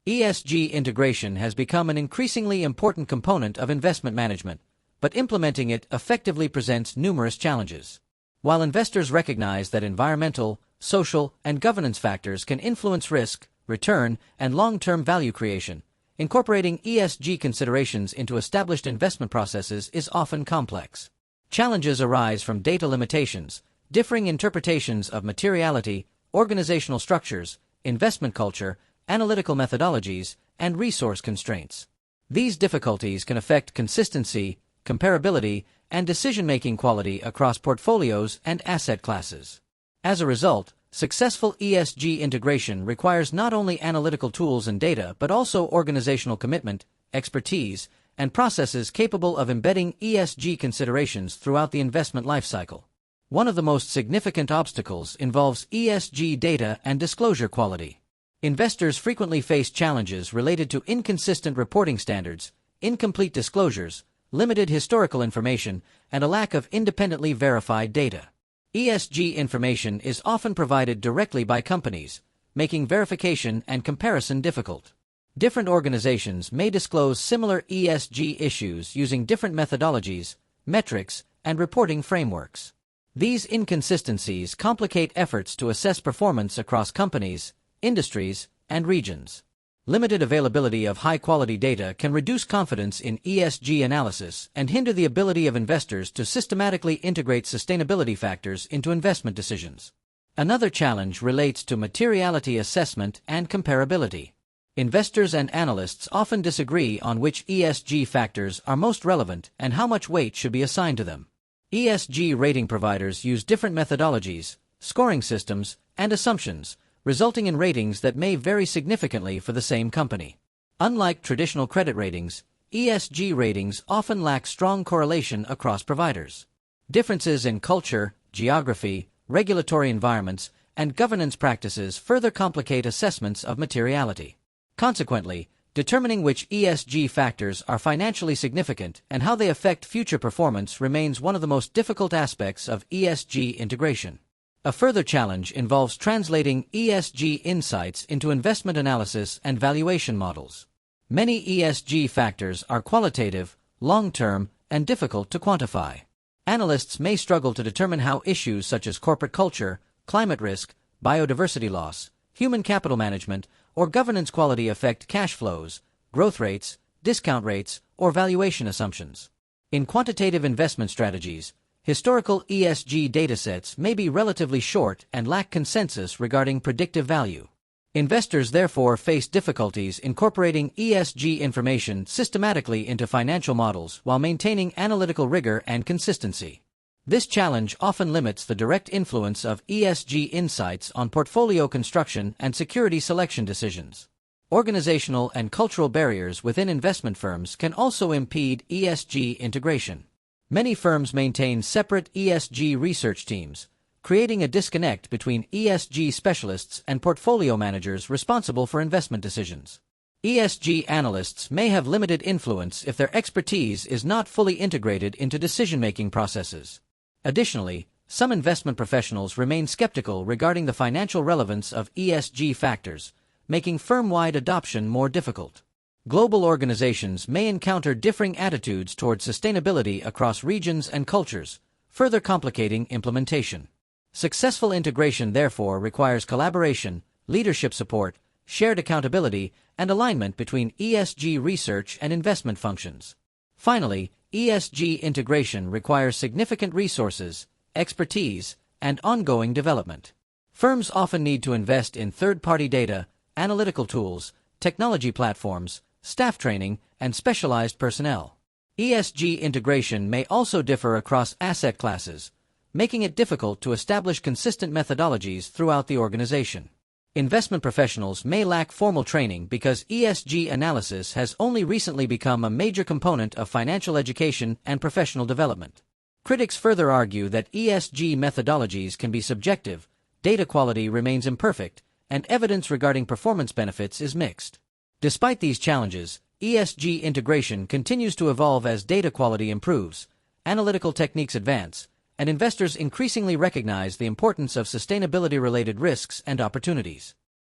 ESG integration has become an increasingly important component of investment management, but implementing it effectively presents numerous challenges. While investors recognize that environmental, social, and governance factors can influence risk, return, and long-term value creation, incorporating ESG considerations into established investment processes is often complex. Challenges arise from data limitations, differing interpretations of materiality, organizational structures, investment culture, analytical methodologies, and resource constraints. These difficulties can affect consistency, comparability, and decision-making quality across portfolios and asset classes. As a result, successful ESG integration requires not only analytical tools and data but also organizational commitment, expertise, and processes capable of embedding ESG considerations throughout the investment lifecycle. One of the most significant obstacles involves ESG data and disclosure quality. Investors frequently face challenges related to inconsistent reporting standards, incomplete disclosures, limited historical information, and a lack of independently verified data. ESG information is often provided directly by companies, making verification and comparison difficult. Different organizations may disclose similar ESG issues using different methodologies, metrics, and reporting frameworks. These inconsistencies complicate efforts to assess performance across companies, industries, and regions. Limited availability of high-quality data can reduce confidence in ESG analysis and hinder the ability of investors to systematically integrate sustainability factors into investment decisions. Another challenge relates to materiality assessment and comparability. Investors and analysts often disagree on which ESG factors are most relevant and how much weight should be assigned to them. ESG rating providers use different methodologies, scoring systems, and assumptions, resulting in ratings that may vary significantly for the same company. Unlike traditional credit ratings, ESG ratings often lack strong correlation across providers. Differences in culture, geography, regulatory environments, and governance practices further complicate assessments of materiality. Consequently, determining which ESG factors are financially significant and how they affect future performance remains one of the most difficult aspects of ESG integration. A further challenge involves translating ESG insights into investment analysis and valuation models. Many ESG factors are qualitative, long-term, and difficult to quantify. Analysts may struggle to determine how issues such as corporate culture, climate risk, biodiversity loss, human capital management, or governance quality affect cash flows, growth rates, discount rates, or valuation assumptions. In quantitative investment strategies, historical ESG datasets may be relatively short and lack consensus regarding predictive value. Investors therefore face difficulties incorporating ESG information systematically into financial models while maintaining analytical rigor and consistency. This challenge often limits the direct influence of ESG insights on portfolio construction and security selection decisions. Organizational and cultural barriers within investment firms can also impede ESG integration. Many firms maintain separate ESG research teams, creating a disconnect between ESG specialists and portfolio managers responsible for investment decisions. ESG analysts may have limited influence if their expertise is not fully integrated into decision-making processes. Additionally, some investment professionals remain skeptical regarding the financial relevance of ESG factors, making firm-wide adoption more difficult. Global organizations may encounter differing attitudes toward sustainability across regions and cultures, further complicating implementation. Successful integration therefore requires collaboration, leadership support, shared accountability, and alignment between ESG research and investment functions. Finally, ESG integration requires significant resources, expertise, and ongoing development. Firms often need to invest in third-party data, analytical tools, technology platforms, staff training, and specialized personnel. ESG integration may also differ across asset classes, making it difficult to establish consistent methodologies throughout the organization. Investment professionals may lack formal training because ESG analysis has only recently become a major component of financial education and professional development. Critics further argue that ESG methodologies can be subjective, data quality remains imperfect, and evidence regarding performance benefits is mixed. Despite these challenges, ESG integration continues to evolve as data quality improves, analytical techniques advance, and investors increasingly recognize the importance of sustainability-related risks and opportunities.